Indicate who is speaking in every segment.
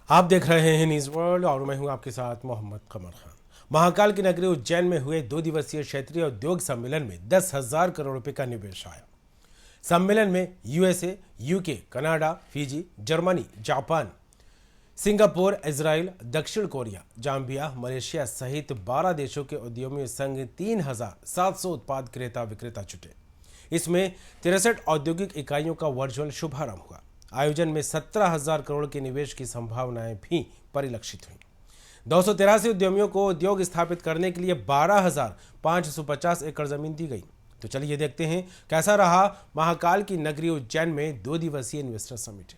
Speaker 1: आप देख रहे हैं न्यूज वर्ल्ड और मैं हूं आपके साथ मोहम्मद कमर खान। महाकाल की नगरी उज्जैन में हुए 2 दिवसीय क्षेत्रीय उद्योग सम्मेलन में 10,000 करोड़ रुपए का निवेश आया। सम्मेलन में USA, UK, Canada, Fiji, Germany, Japan, Singapore, Israel, दक्षिण कोरिया, जाम्बिया, मलेशिया सहित 12 देशों के उद्यमियों संग 3,700 उत्पाद क्रेता विक्रेता जुटे। इसमें 63 औद्योगिक इकाइयों का वर्चुअल शुभारंभ हुआ। आयोजन में 17,000 करोड़ के निवेश की संभावनाएं भी परिलक्षित हुई। 283 उद्यमियों को उद्योग स्थापित करने के लिए 12,550 एकड़ जमीन दी गई। तो चलिए देखते हैं कैसा रहा महाकाल की नगरी उज्जैन में 2 दिवसीय इन्वेस्टर समिट।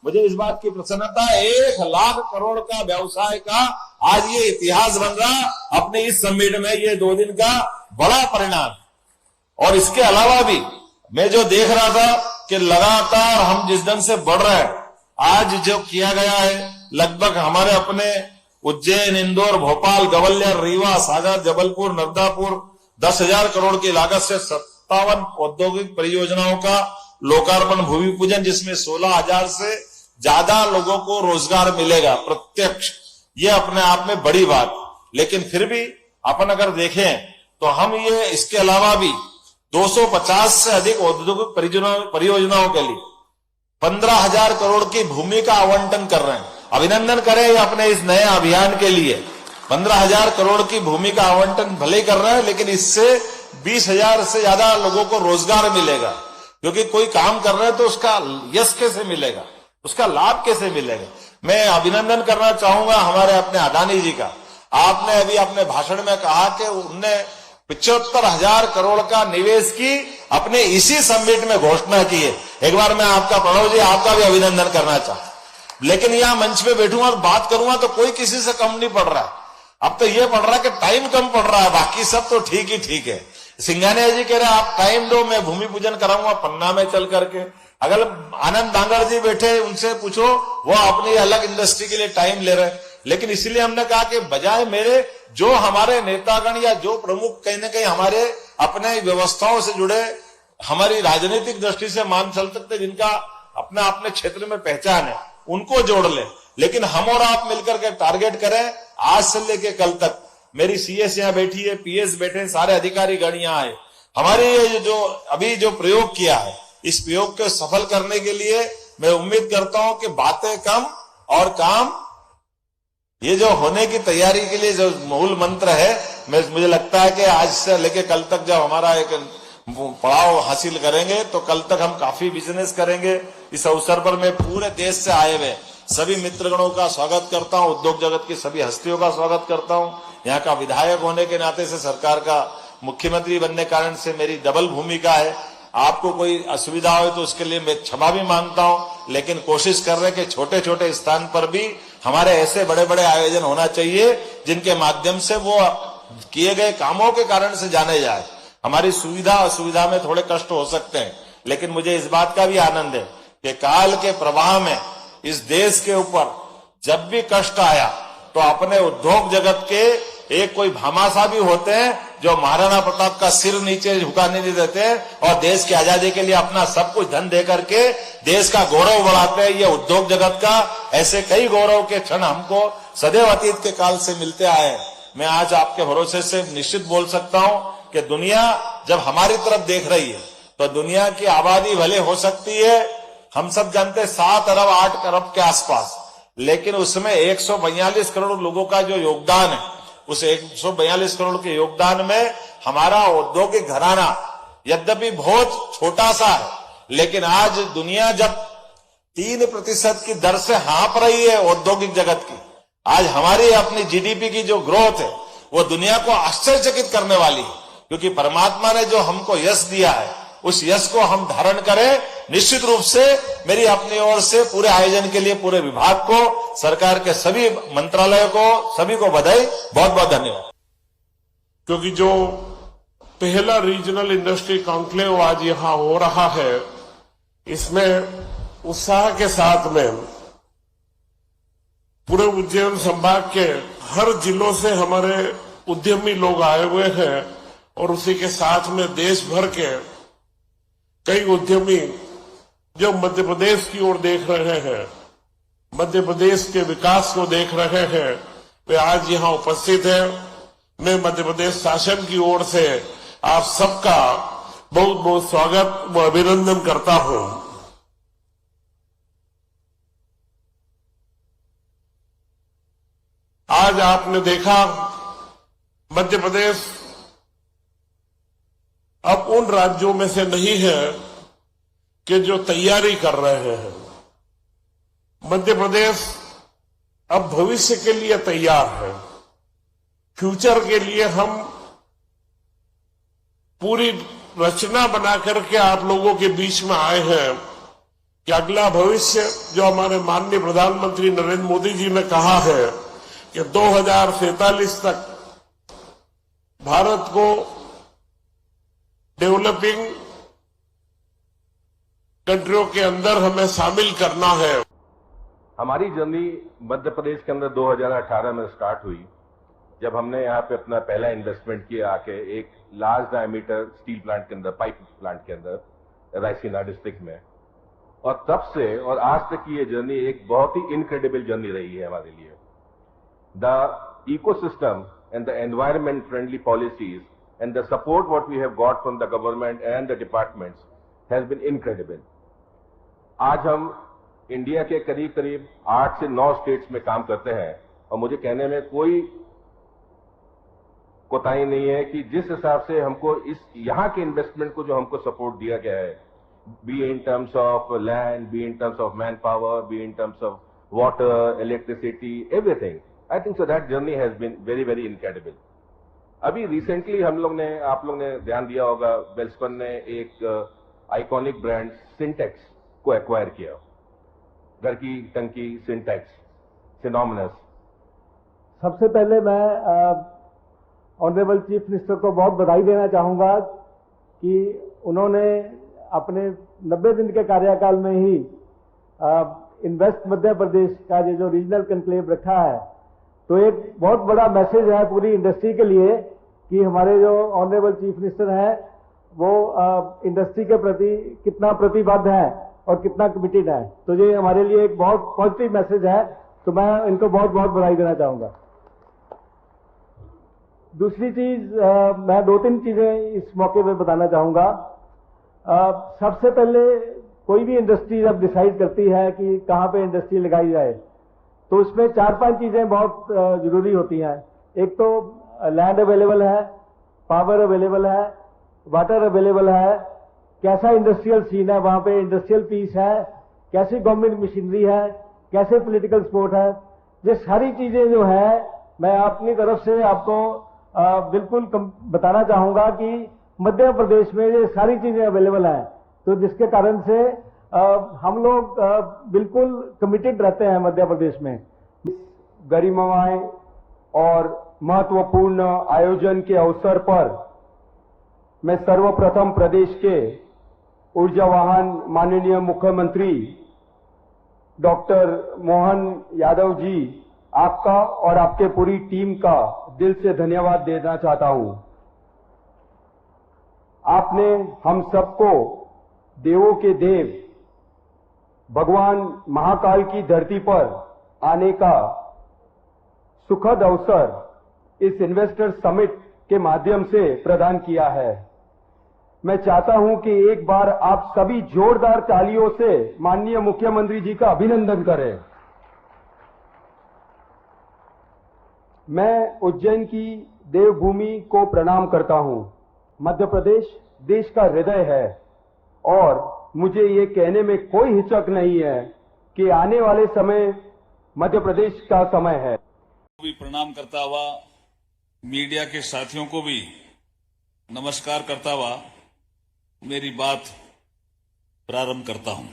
Speaker 2: मुझे इस बात की प्रसन्नता है 1,00,000 करोड़ का व्यवसाय का आज ये इतिहास बन रहा अपने इस समिट में। ये 2 दिन का बड़ा परिणाम। और इसके अलावा भी मैं जो देख रहा था कि लगातार हम जिस ढंग से बढ़ रहे हैं, आज जो किया गया है लगभग हमारे अपने उज्जैन, इंदौर, भोपाल, ग्वालियर, रीवा, सागर, जबलपुर, नर्मदापुर 10,000 करोड़ की लागत से 57 औद्योगिक परियोजनाओं का लोकार्पण, भूमि पूजन, जिसमें 16,000 से ज्यादा लोगों को रोजगार मिलेगा प्रत्यक्ष। ये अपने आप में बड़ी बात। लेकिन फिर भी अपन अगर देखें तो हम ये इसके अलावा भी 250 से अधिक औद्योगिक परियोजनाओं के लिए 15,000 करोड़ की भूमि का आवंटन कर रहे हैं। अभिनंदन करें अपने इस नए अभियान के लिए। 15,000 करोड़ की भूमि का आवंटन भले कर रहे हैं, लेकिन इससे 20,000 से ज्यादा लोगों को रोजगार मिलेगा। क्योंकि कोई काम कर रहे हैं तो उसका यश कैसे मिलेगा, उसका लाभ कैसे मिलेगा। मैं अभिनंदन करना चाहूंगा हमारे अपने अडानी जी का। आपने अभी अपने भाषण में कहा कि उनने 75,000 करोड़ का निवेश की अपने इसी समिट में घोषणा की है। एक बार मैं आपका, प्रणव जी, आपका भी अभिनंदन करना चाहूं। लेकिन यहां मंच पे बैठूंगा और बात करूंगा तो कोई किसी से कम नहीं पड़ रहा है। अब तो ये पड़ रहा है कि टाइम कम पड़ रहा है, बाकी सब तो ठीक ही ठीक है। सिंघानिया जी कह रहे आप टाइम दो, मैं भूमि पूजन कराऊंगा पन्ना में चल करके। अगर आनंद बांगड़ जी बैठे, उनसे पूछो, वो अपनी अलग इंडस्ट्री के लिए टाइम ले रहे हैं। लेकिन इसीलिए हमने कहा कि बजाय मेरे जो हमारे नेतागण या जो प्रमुख कहीं ना कहीं हमारे अपने व्यवस्थाओं से जुड़े, हमारी राजनीतिक दृष्टि से मान चल सकते, जिनका अपने क्षेत्र में पहचान है, उनको जोड़ ले। लेकिन हम और आप मिलकर के टारगेट करें, आज से लेके कल तक। मेरी सीएस यहां बैठी है, पीएस बैठे, सारे अधिकारी गण यहां आए। हमारे ये जो अभी जो प्रयोग किया है, इस प्रयोग को सफल करने के लिए मैं उम्मीद करता हूं कि बातें कम और काम, ये जो होने की तैयारी के लिए जो मूल मंत्र है, मुझे लगता है कि आज से लेके कल तक जब हमारा एक पड़ाव हासिल करेंगे तो कल तक हम काफी बिजनेस करेंगे। इस अवसर पर मैं पूरे देश से आए हुए सभी मित्रगणों का स्वागत करता हूं, उद्योग जगत की सभी हस्तियों का स्वागत करता हूं। यहाँ का विधायक होने के नाते से, सरकार का मुख्यमंत्री बनने कारण से मेरी डबल भूमिका है। आपको कोई असुविधा हो तो उसके लिए मैं क्षमा भी मांगता हूं, लेकिन कोशिश कर रहे हैं कि छोटे छोटे स्थान पर भी हमारे ऐसे बड़े बड़े आयोजन होना चाहिए जिनके माध्यम से वो किए गए कामों के कारण से जाने जाए। हमारी सुविधा असुविधा में थोड़े कष्ट हो सकते हैं, लेकिन मुझे इस बात का भी आनंद है कि काल के प्रवाह में इस देश के ऊपर जब भी कष्ट आया तो अपने उद्योग जगत के एक कोई भामाशाह भी होते हैं जो महाराणा प्रताप का सिर नीचे झुकाने नहीं देते और देश की आजादी के लिए अपना सब कुछ धन दे करके देश का गौरव बढ़ाते हैं। ये उद्योग जगत का ऐसे कई गौरव के क्षण हमको सदैव अतीत के काल से मिलते आए हैं। मैं आज आपके भरोसे से निश्चित बोल सकता हूं कि दुनिया जब हमारी तरफ देख रही है तो दुनिया की आबादी भले हो सकती है, हम सब जानते हैं 7 अरब 8 अरब के आसपास, लेकिन उसमें 142 करोड़ लोगों का जो योगदान है, उस 142 करोड़ के योगदान में हमारा औद्योगिक घराना यद्यपि बहुत छोटा सा है, लेकिन आज दुनिया जब 3% की दर से हाँप रही है औद्योगिक जगत की, आज हमारी अपनी जीडीपी की जो ग्रोथ है वो दुनिया को आश्चर्यचकित करने वाली है, क्योंकि परमात्मा ने जो हमको यश दिया है उस यश को हम धारण करें। निश्चित रूप से मेरी अपनी ओर से पूरे आयोजन के लिए पूरे विभाग को, सरकार के सभी मंत्रालयों को, सभी को बधाई, बहुत बहुत धन्यवाद।
Speaker 3: क्योंकि जो पहला रीजनल इंडस्ट्री कॉन्क्लेव आज यहां हो रहा है, इसमें उत्साह के साथ में पूरे उज्जैन संभाग के हर जिलों से हमारे उद्यमी लोग आए हुए हैं और उसी के साथ में देश भर के कई उद्यमी जो मध्य प्रदेश की ओर देख रहे हैं, मध्य प्रदेश के विकास को देख रहे हैं, वे आज यहां उपस्थित हैं। मैं मध्य प्रदेश शासन की ओर से आप सबका बहुत बहुत स्वागत व अभिनंदन करता हूं। आज आपने देखा मध्य प्रदेश अब उन राज्यों में से नहीं है कि जो तैयारी कर रहे हैं। मध्य प्रदेश अब भविष्य के लिए तैयार है। फ्यूचर के लिए हम पूरी रचना बना करके आप लोगों के बीच में आए हैं कि अगला भविष्य जो हमारे माननीय प्रधानमंत्री नरेंद्र मोदी जी ने कहा है कि 2047 तक भारत को डेवलपिंग कंट्रियों के अंदर हमें शामिल करना है।
Speaker 4: हमारी जर्नी मध्य प्रदेश के अंदर 2018 में स्टार्ट हुई, जब हमने यहाँ पे अपना पहला इन्वेस्टमेंट किया आके एक लार्ज डायमीटर स्टील प्लांट के अंदर, पाइप प्लांट के अंदर रायसीना डिस्ट्रिक्ट में। और तब से और आज तक की ये जर्नी एक बहुत ही इनक्रेडिबल जर्नी रही है हमारे लिए। The ecosystem and the environment friendly policies and the support what we have got from the government and the departments has been incredible. आज हम इंडिया के करीब करीब 8 से 9 स्टेट्स में काम करते हैं और मुझे कहने में कोई कोताही नहीं है कि जिस हिसाब से हमको इस यहाँ के इन्वेस्टमेंट को जो हमको सपोर्ट दिया गया है, be in terms of land, be in terms of man power, be in terms of water, electricity, everything, I think so that journey has been very very incredible. अभी रिसेंटली हम लोग ने, आप लोग ने ध्यान दिया होगा, वेल्सपन ने एक आइकॉनिक ब्रांड सिंटेक्स को एक्वायर किया। घर की टंकी सिंटेक्स, सिनोमिनस।
Speaker 5: सबसे पहले मैं ऑनरेबल चीफ मिनिस्टर को बहुत बधाई देना चाहूंगा कि उन्होंने अपने 90 दिन के कार्यकाल में ही इन्वेस्ट मध्य प्रदेश का जो रीजनल कन्क्लेव रखा है, तो एक बहुत बड़ा मैसेज है पूरी इंडस्ट्री के लिए कि हमारे जो ऑनरेबल चीफ मिनिस्टर हैं वो इंडस्ट्री के प्रति कितना प्रतिबद्ध है और कितना कमिटेड है। तो ये हमारे लिए एक बहुत पॉजिटिव मैसेज है, तो मैं इनको बहुत बहुत बधाई देना चाहूंगा। दूसरी चीज, मैं 2-3 चीजें इस मौके पे बताना चाहूंगा। सबसे पहले कोई भी इंडस्ट्री जब डिसाइड करती है कि कहाँ पे इंडस्ट्री लगाई जाए, तो उसमें 4-5 चीजें बहुत जरूरी होती हैं। एक तो लैंड अवेलेबल है, पावर अवेलेबल है, वाटर अवेलेबल है, कैसा इंडस्ट्रियल सीन है वहां पे, इंडस्ट्रियल पीस है, कैसी गवर्नमेंट मशीनरी है, कैसे पॉलिटिकल सपोर्ट है। ये सारी चीजें जो है मैं अपनी तरफ से आपको बिल्कुल बताना चाहूंगा कि मध्य प्रदेश में ये सारी चीजें अवेलेबल हैं। तो जिसके कारण से हम लोग बिल्कुल कमिटेड रहते हैं मध्य प्रदेश में।
Speaker 6: गरिमामय और महत्वपूर्ण आयोजन के अवसर पर मैं सर्वप्रथम प्रदेश के ऊर्जावान माननीय मुख्यमंत्री डॉक्टर मोहन यादव जी, आपका और आपके पूरी टीम का दिल से धन्यवाद देना चाहता हूं। आपने हम सबको देवों के देव भगवान महाकाल की धरती पर आने का सुखद अवसर इस इन्वेस्टर समिट के माध्यम से प्रदान किया है। मैं चाहता हूं कि एक बार आप सभी जोरदार तालियों से माननीय मुख्यमंत्री जी का अभिनंदन करें। मैं उज्जैन की देवभूमि को प्रणाम करता हूं। मध्य प्रदेश देश का हृदय है और मुझे ये कहने में कोई हिचक नहीं है कि आने वाले समय मध्य प्रदेश का समय है।
Speaker 7: भी प्रणाम करता हुआ मीडिया के साथियों को भी नमस्कार करता हुआ मेरी बात प्रारंभ करता हूं।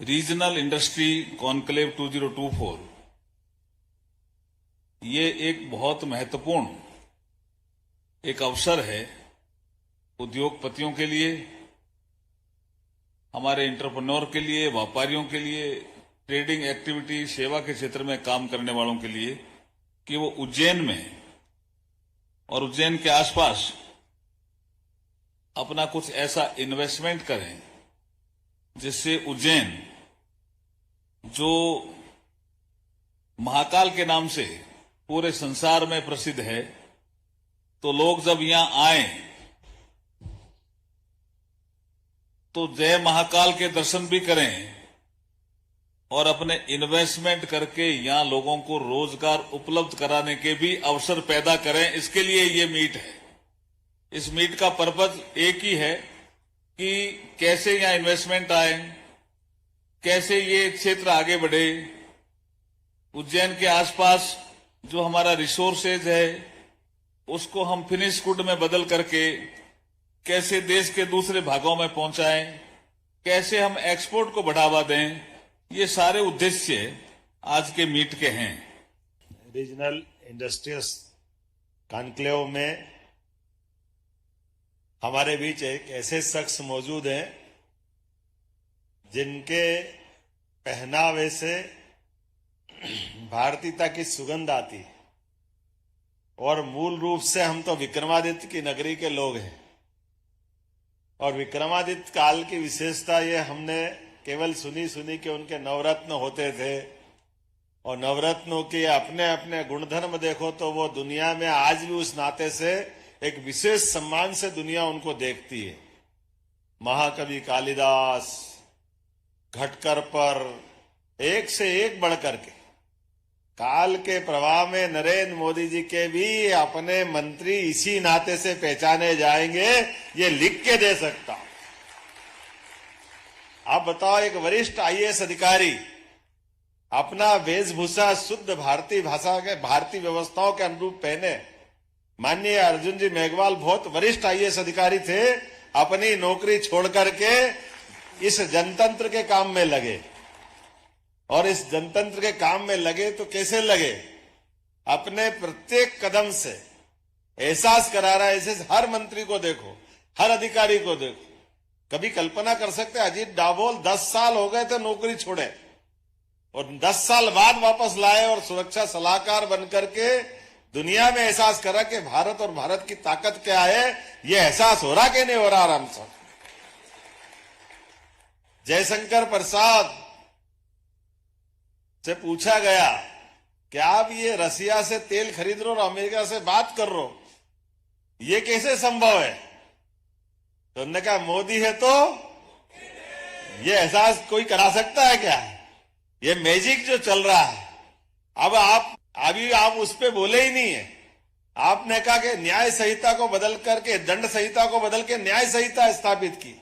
Speaker 7: रीजनल इंडस्ट्री कॉन्क्लेव 2024 ये एक बहुत महत्वपूर्ण एक अवसर है उद्योगपतियों के लिए, हमारे इंटरप्रेन्योर के लिए, व्यापारियों के लिए, ट्रेडिंग एक्टिविटी, सेवा के क्षेत्र में काम करने वालों के लिए कि वो उज्जैन में और उज्जैन के आसपास अपना कुछ ऐसा इन्वेस्टमेंट करें जिससे उज्जैन जो महाकाल के नाम से पूरे संसार में प्रसिद्ध है, तो लोग जब यहां आए तो जय महाकाल के दर्शन भी करें और अपने इन्वेस्टमेंट करके यहां लोगों को रोजगार उपलब्ध कराने के भी अवसर पैदा करें। इसके लिए ये मीट है। इस मीट का पर्पज एक ही है कि कैसे यहां इन्वेस्टमेंट आए, कैसे ये क्षेत्र आगे बढ़े, उज्जैन के आसपास जो हमारा रिसोर्सेज है उसको हम फिनिश गुड में बदल करके कैसे देश के दूसरे भागों में पहुंचाएं, कैसे हम एक्सपोर्ट को बढ़ावा दें, ये सारे उद्देश्य आज के मीट के हैं।
Speaker 8: रीजनल इंडस्ट्रियल्स कॉन्क्लेव में हमारे बीच एक ऐसे शख्स मौजूद हैं जिनके पहनावे से भारतीयता की सुगंध आती है और मूल रूप से हम तो विक्रमादित्य की नगरी के लोग हैं और विक्रमादित्य काल की विशेषता ये हमने केवल सुनी कि उनके नवरत्न होते थे और नवरत्नों के अपने अपने गुणधर्म देखो तो वो दुनिया में आज भी उस नाते से एक विशेष सम्मान से दुनिया उनको देखती है। महाकवि कालिदास, घटकर पर एक से एक बढ़ करके काल के प्रवाह में नरेंद्र मोदी जी के भी अपने मंत्री इसी नाते से पहचाने जाएंगे, ये लिख के दे सकता हूं। आप बताओ, एक वरिष्ठ आईएएस अधिकारी अपना वेशभूषा शुद्ध भारतीय भाषा के भारतीय व्यवस्थाओं के अनुरूप पहने। माननीय अर्जुन जी मेघवाल बहुत वरिष्ठ आईएएस अधिकारी थे, अपनी नौकरी छोड़ करके इस जनतंत्र के काम में लगे और इस जनतंत्र के काम में लगे तो कैसे लगे, अपने प्रत्येक कदम से एहसास करा रहा है। ऐसे हर मंत्री को देखो, हर अधिकारी को देखो। कभी कल्पना कर सकते अजीत डाभोल 10 साल हो गए थे नौकरी छोड़े और 10 साल बाद वापस लाए और सुरक्षा सलाहकार बनकर के दुनिया में एहसास करा कि भारत और भारत की ताकत क्या है। ये एहसास हो रहा कि नहीं हो रहा आराम से। जयशंकर प्रसाद से पूछा गया कि आप ये रसिया से तेल खरीद रहे हो और अमेरिका से बात कर रहे हो, ये कैसे संभव है? तो उन्होंने कहा मोदी है तो ये एहसास कोई करा सकता है क्या? ये मैजिक जो चल रहा है। अब आप उस पे बोले ही नहीं है। आपने कहा कि न्याय संहिता को बदल करके, दंड संहिता को बदल के न्याय संहिता स्थापित की।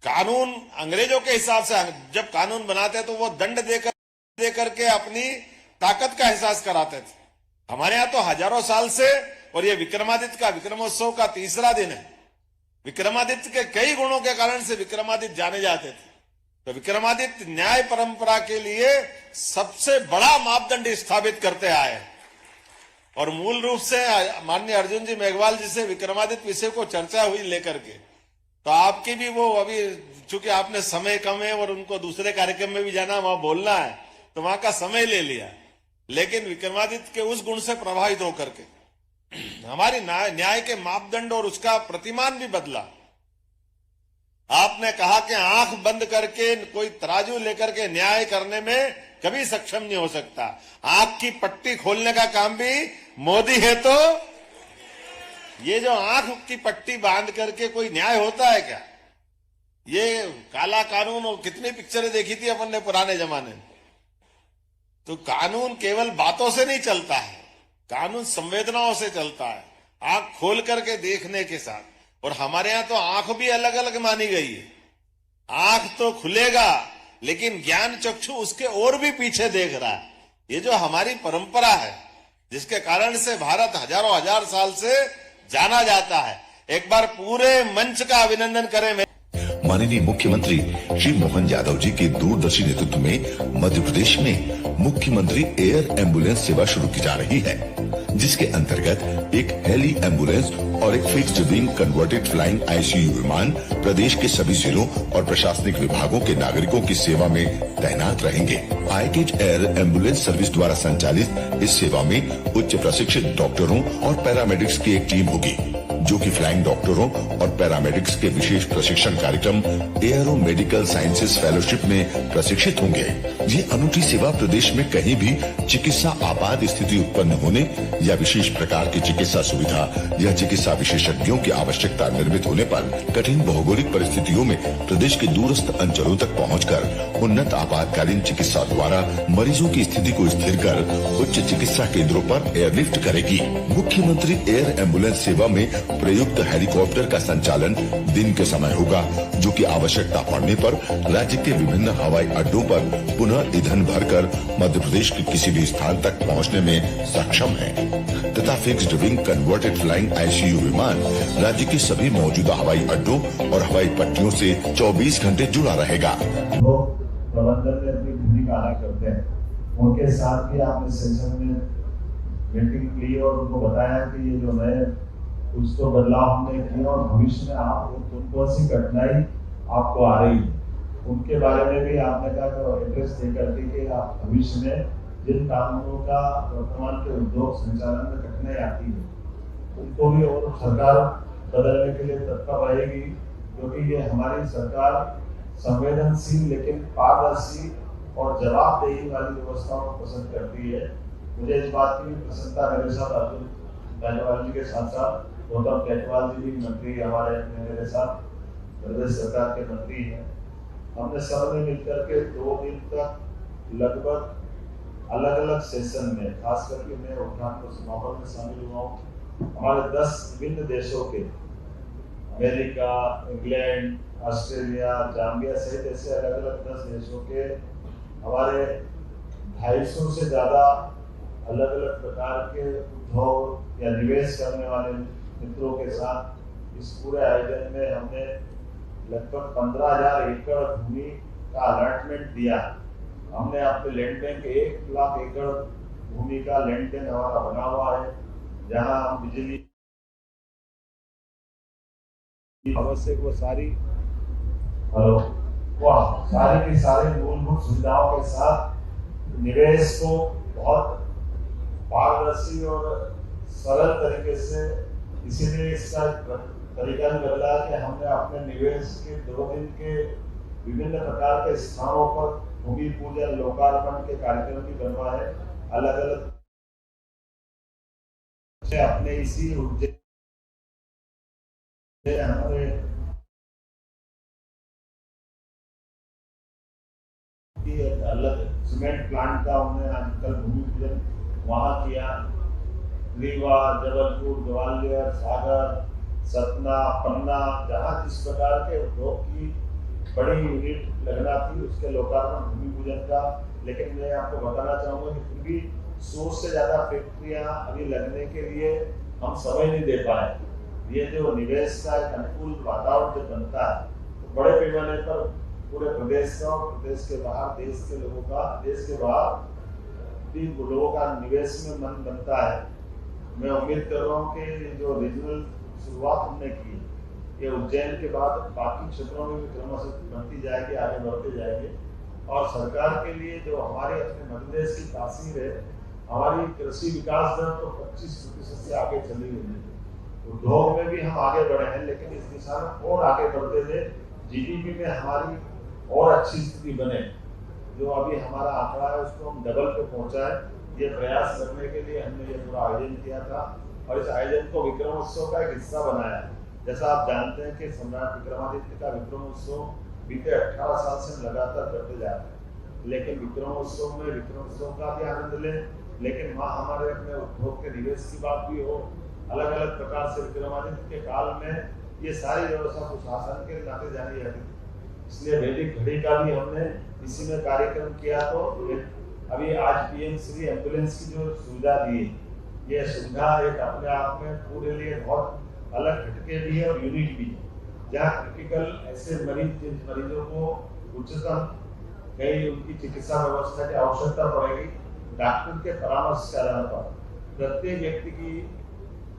Speaker 8: कानून अंग्रेजों के हिसाब से जब कानून बनाते तो वो दंड दे करके अपनी ताकत का एहसास कराते थे। हमारे यहां तो हजारों साल से, और ये विक्रमादित्य का विक्रमोत्सव का 3रा दिन है, विक्रमादित्य के कई गुणों के कारण से विक्रमादित्य जाने जाते थे। तो विक्रमादित्य न्याय परंपरा के लिए सबसे बड़ा मापदंड स्थापित करते आए और मूल रूप से माननीय अर्जुन जी मेघवाल जी से विक्रमादित्य विषय को चर्चा हुई लेकर के, तो आपकी भी वो अभी चूंकि आपने समय कम है और उनको दूसरे कार्यक्रम में भी जाना, वहां बोलना है, तो वहां का समय ले लिया, लेकिन विक्रमादित्य के उस गुण से प्रभावित होकर के हमारी न्याय के मापदंड और उसका प्रतिमान भी बदला। आपने कहा कि आंख बंद करके कोई तराजू लेकर के न्याय करने में कभी सक्षम नहीं हो सकता। आंख की पट्टी खोलने का काम भी मोदी है। तो ये जो आंख की पट्टी बांध करके कोई न्याय होता है क्या? ये काला कानून और कितनी पिक्चरें देखी थी अपन ने पुराने जमाने में। तो कानून केवल बातों से नहीं चलता है, कानून संवेदनाओं से चलता है, आंख खोल करके देखने के साथ। और हमारे यहां तो आंख भी अलग अलग मानी गई है। आंख तो खुलेगा लेकिन ज्ञान चक्षु उसके और भी पीछे देख रहा है। ये जो हमारी परंपरा है, जिसके कारण से भारत हजारों हजार साल से जाना जाता है। एक बार पूरे मंच का अभिनंदन करें।
Speaker 9: माननीय मुख्यमंत्री श्री मोहन यादव जी के दूरदर्शी नेतृत्व में मध्य प्रदेश में मुख्यमंत्री एयर एम्बुलेंस सेवा शुरू की जा रही है, जिसके अंतर्गत एक हेली एम्बुलेंस और एक fixed wing converted flying ICU विमान प्रदेश के सभी जिलों और प्रशासनिक विभागों के नागरिकों की सेवा में तैनात रहेंगे। आईकेज एयर एम्बुलेंस सर्विस द्वारा संचालित इस सेवा में उच्च प्रशिक्षित डॉक्टरों और पैरामेडिक्स की एक टीम होगी, जो कि फ्लाइंग डॉक्टरों और पैरामेडिक्स के विशेष प्रशिक्षण कार्यक्रम एयरो मेडिकल साइंसेज फेलोशिप में प्रशिक्षित होंगे। ये अनूठी सेवा प्रदेश में कहीं भी चिकित्सा आपात स्थिति उत्पन्न होने या विशेष प्रकार की चिकित्सा सुविधा या चिकित्सा विशेषज्ञों की आवश्यकता निर्मित होने पर कठिन भौगोलिक परिस्थितियों में प्रदेश के दूरस्थ अंचलों तक पहुंचकर उन्नत आपातकालीन चिकित्सा द्वारा मरीजों की स्थिति को स्थिर कर उच्च चिकित्सा केंद्रों पर एयरलिफ्ट करेगी। मुख्यमंत्री एयर एम्बुलेंस सेवा में प्रयुक्त हेलीकॉप्टर का संचालन दिन के समय होगा, जो कि आवश्यकता पड़ने पर राज्य के विभिन्न हवाई अड्डों पर पुनः ईंधन भरकर मध्य प्रदेश के किसी भी स्थान तक पहुंचने में सक्षम है, तथा fixed wing converted flying ICU विमान राज्य के सभी मौजूदा हवाई अड्डों और हवाई पट्टियों से 24 घंटे जुड़ा रहेगा।
Speaker 10: प्रबंधन में अपनी भूमिका अदा करते हैं, उनके साथ भी आपने सेशन में मीटिंग ली और उनको बताया कि ये जो नए कुछ तो बदलाव हमने किया और भविष्य में आप कौन सी कठिनाई आपको आ रही है, उनके बारे में भी आपने कहा कि एड्रेस देकर के आप भविष्य में जिन कानूनों का वर्तमान के उद्योग संचालन में कठिनाई आती है, उनको भी और सरकार बदलने के लिए तत्पर रहेगी, क्योंकि ये हमारी सरकार संवेदनशील लेकिन पारदर्शी और जवाबदेही वाली व्यवस्थाओं को पसंद करती है। मुझे इस बात की भी प्रसन्नता मेरे साथ अर्जुन मेघवाल जी के साथ साथ गौतम केजरीवाल जी भी मंत्री हमारे मेरे साथ प्रदेश सरकार के मंत्री हैं। हमने सब ने मिलकर के 2 दिन तक लगभग अलग अलग सेशन में, खास करके मैं उद्घाटन और समापन में शामिल हुआ हूँ। हमारे 10 विभिन्न देशों के, अमेरिका, इंग्लैंड, ऑस्ट्रेलिया, जाम्बिया सहित ऐसे अलग अलग 10 देशों के हमारे 250 से ज्यादा अलग अलग प्रकार के उद्योग या निवेश करने वाले मित्रों के साथ इस पूरे आयोजन में हमने लगभग 15,000 एकड़ भूमि का अलॉटमेंट दिया। हमने अपने लैंड बैंक 1 लाख एकड़ भूमि का लैंड बैंक हमारा बना हुआ है, जहां हम बिजली आवश्यक वो सारी की सारी मूलभूत सुविधाओं के साथ निवेश को बहुत पारदर्शी और सरल तरीके से, इसीलिए इसका तरीका भी बदला कि हमने अपने निवेश के 2 दिन के विभिन्न प्रकार के स्थानों पर भूमि पूजन लोकार्पण के कार्यक्रम भी बनवाए। अलग अलग अपने इसी उद्देश्य हमारे अलग सीमेंट प्लांट का हमने आजकल भूमि पूजन वहां किया। रीवा, जबलपुर, ग्वालियर, सागर, सतना, पन्ना, जहां जिस प्रकार के उद्योग की बड़ी यूनिट लगना थी उसके लोकार्पण भूमि पूजन का। लेकिन मैं आपको बताना चाहूंगा कि फिर भी 100 से ज्यादा फैक्ट्रियां अभी लगने के लिए हम समय नहीं दे पाए। ये जो निवेश का एक अनुकूल वातावरण जो बनता है, तो बड़े पैमाने पर पूरे प्रदेश का और प्रदेश के बाहर देश के लोगों का, देश के बाहर भी लोगों का निवेश में मन बनता है। मैं उम्मीद कर रहा हूँ कि जो रीजनल शुरुआत हमने की, ये उज्जैन के बाद बाकी क्षेत्रों में भी क्रमशः बनती जाएगी, आगे बढ़ते जाएंगे। और सरकार के लिए जो हमारे अपने मध्य प्रदेश की तासीर है, हमारी कृषि विकास दर तो 25% से आगे चली हुई है। उद्योग में भी हम आगे बढ़े हैं, लेकिन इस दिशा में और आगे बढ़ते थे, जीडीपी में हमारी और अच्छी स्थिति बने। जो अभी हमारा आंकड़ा है उसको हम डबल पे पहुंचाए, ये प्रयास करने के लिए हमने ये पूरा आयोजन किया था और इस आयोजन को विक्रमोत्सव का एक हिस्सा बनाया। जैसा आप जानते हैं कि सम्राट विक्रमादित्य का विक्रमोत्सव बीते 18 साल से हम लगातार करते जा रहे हैं, लेकिन विक्रमोत्सव में विक्रमोत्सव का भी आनंद लें, लेकिन वहाँ हमारे अपने उद्योग के निवेश की बात भी हो। अलग अलग प्रकार से विक्रमादित्य के काल में ये सारी व्यवस्था सुशासन के नाते जानी जाती थी, इसलिए वैदिक घड़ी का भी हमने इसी में कार्यक्रम किया। तो अभी आज पीएम श्री एम्बुलेंस की जो सुविधा दी है, ये सुविधा एक अपने आप में पूरे लिए बहुत अलग हटके भी है और यूनिक भी है। जहाँ क्रिटिकल ऐसे मरीजों को उच्चतम कहीं उनकी चिकित्सा व्यवस्था की आवश्यकता पड़ेगी, डॉक्टर के परामर्श के आधार पर प्रत्येक व्यक्ति की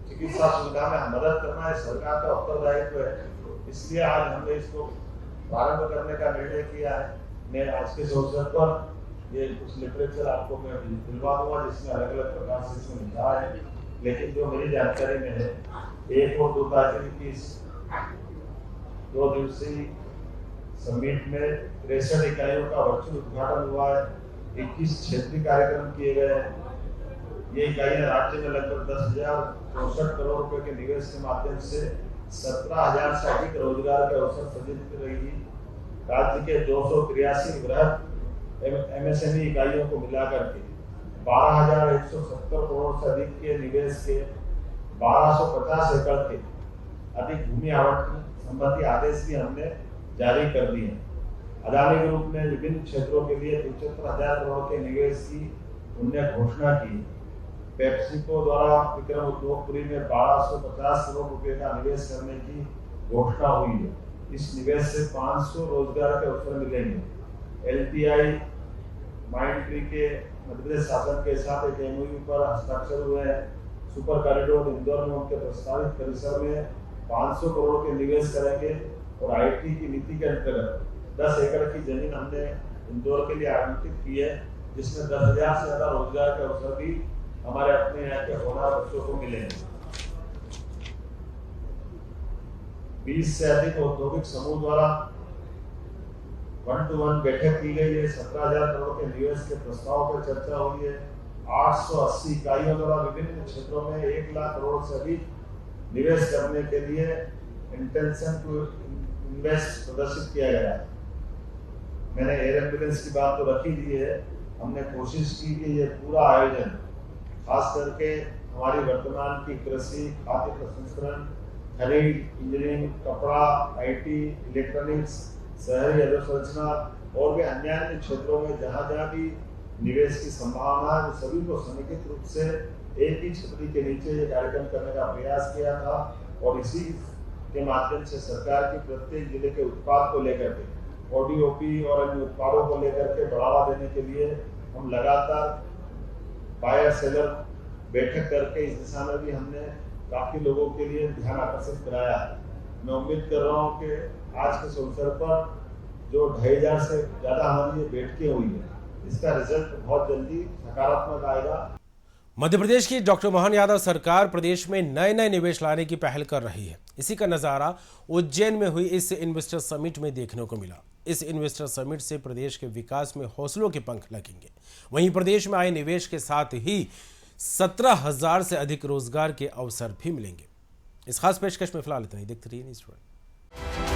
Speaker 10: चिकित्सा सुविधा में मदद करना है सरकार का उत्तरदायित्व है। इसलिए आज हमने इसको प्रारंभ करने का निर्णय किया है। मैं आज के अवसर पर ये कुछ लिटरेचर आपको मैं दिलवा दूंगा जिसमें अलग अलग प्रकार से इसमें लिखा है, लेकिन जो मेरी जानकारी में है 1 और 2 तारीख की 2 दिवसीय समिट में 63 इकाइयों का वर्चुअल उद्घाटन हुआ है। 21 क्षेत्रीय कार्यक्रम किए गए हैं। ये इकाइयां राज्य में लगभग 10,064 करोड़ रुपए के निवेश के माध्यम से 17,000 से अधिक रोजगार के अवसर सृजित करेगी। राज्य के 283 वृहद एमएसएमई इकाइयों को मिलाकर के 12,170 करोड़ से अधिक के निवेश के 1250 एकड़ के अधिक भूमि आवंटन संबंधी आदेश भी हमने जारी कर दिए हैं। अदानी ग्रुप ने विभिन्न क्षेत्रों के लिए 75,000 करोड़ के निवेश की उन्होंने घोषणा की। पेप्सिको द्वारा विक्रम उद्योगपुरी में 1250 करोड़ रुपए का निवेश करने की घोषणा हुई है। इस निवेश से 500 रोजगार के अवसर मिलेंगे। एलटीआई माइंडट्री के मध्य प्रदेश शासन के साथ एक एमओयू पर हस्ताक्षर हुए हैं। सुपर कॉरिडोर इंदौर में उनके प्रस्तावित परिसर में 500 करोड़ के निवेश करेंगे और आईटी की नीति के अंतर्गत 10 एकड़ की जमीन हमने इंदौर के लिए आवंटित की है, जिसमें 10,000 से ज्यादा रोजगार के अवसर भी हमारे अपने यहाँ के होनहार बच्चों को मिलेंगे। 20 से अधिक औद्योगिक समूह द्वारा 1-to-1 बैठक की गई है। 17,000 करोड़ के निवेश के प्रस्ताव पर चर्चा हुई है। 880 इकाइयों द्वारा विभिन्न क्षेत्रों में 1 लाख करोड़ से अधिक निवेश करने के लिए इंटेंशन टू इन्वेस्ट प्रदर्शित किया गया है। मैंने एयर एम्बुलेंस की बात तो रखी दी है। हमने कोशिश की कि ये पूरा आयोजन खास करके हमारी वर्तमान की कृषि, खाद्य प्रसंस्करण, खनिज, इंजीनियरिंग, कपड़ा, आईटी, इलेक्ट्रॉनिक्स, शहरी अधोसंरचना और भी अन्य क्षेत्रों में जहां जहां भी निवेश की संभावना है, सभी को समेकित रूप से एक ही छतरी के नीचे ये कार्यक्रम करने का प्रयास किया था। और इसी के माध्यम से सरकार की प्रत्येक जिले के उत्पाद को लेकर के ओडीओपी और अन्य उत्पादों को लेकर के बढ़ावा देने के लिए हम लगातार बायर सेलर बैठक करके इस दिशा में भी हमने काफी लोगों के लिए ध्यान आकर्षित कराया है। मैं उम्मीद कर रहा हूँ कि आज के अवसर पर जो 2,500 से ज्यादा हमारी ये बैठकें हुई है, इसका रिजल्ट बहुत जल्दी सकारात्मक आएगा।
Speaker 1: मध्य प्रदेश की डॉक्टर मोहन यादव सरकार प्रदेश में नए नए निवेश लाने की पहल कर रही है। इसी का नजारा उज्जैन में हुई इस इन्वेस्टर समिट में देखने को मिला। इस इन्वेस्टर समिट से प्रदेश के विकास में हौसलों के पंख लगेंगे। वहीं प्रदेश में आए निवेश के साथ ही 17,000 से अधिक रोजगार के अवसर भी मिलेंगे। इस खास पेशकश में फिलहाल इतना ही। देखते रहिए न्यूज़ वर्ल्ड।